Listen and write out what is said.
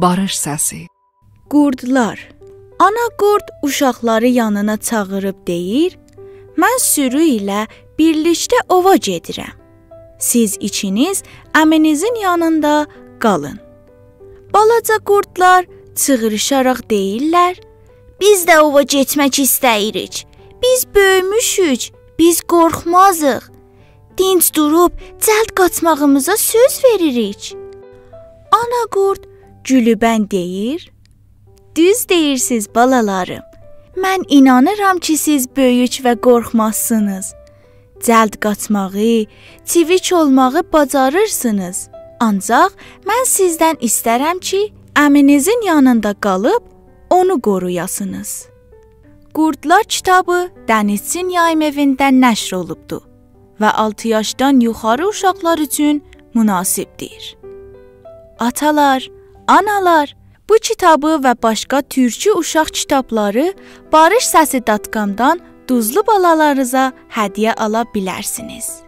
Barış səsi. Qurdlar. Ana qurd uşaqları yanına çağırıb deyir: "Mən sürü ilə birlikdə ova gedirəm. Siz içiniz əminizin yanında qalın." Balaca qurdlar çığırışaraq deyirlər: "Biz də ova getmək istəyirik. Biz böyümüşük, biz qorxmazıq. Dinc durub cəld qaçmağımıza söz veririk." Ana qurd gülübən deyir: "Düz deyirsiz balalarım. Mən inanıram ki, siz böyük və qorxmazsınız. Cəld qaçmağı, çivik olmağı bacarırsınız. Ancaq mən sizdən istərəm ki, əminizin yanında qalıb onu qoruyasınız." Qurdlar kitabı Dənizçin Yayım Evindən nəşr olubdu və 6 yaşdan yuxarı uşaqlar üçün münasibdir. Atalar, analar, bu kitabı və başqa türkü uşaq kitabları barışsəsi.com-dan duzlu balalarınıza hədiyyə ala bilərsiniz.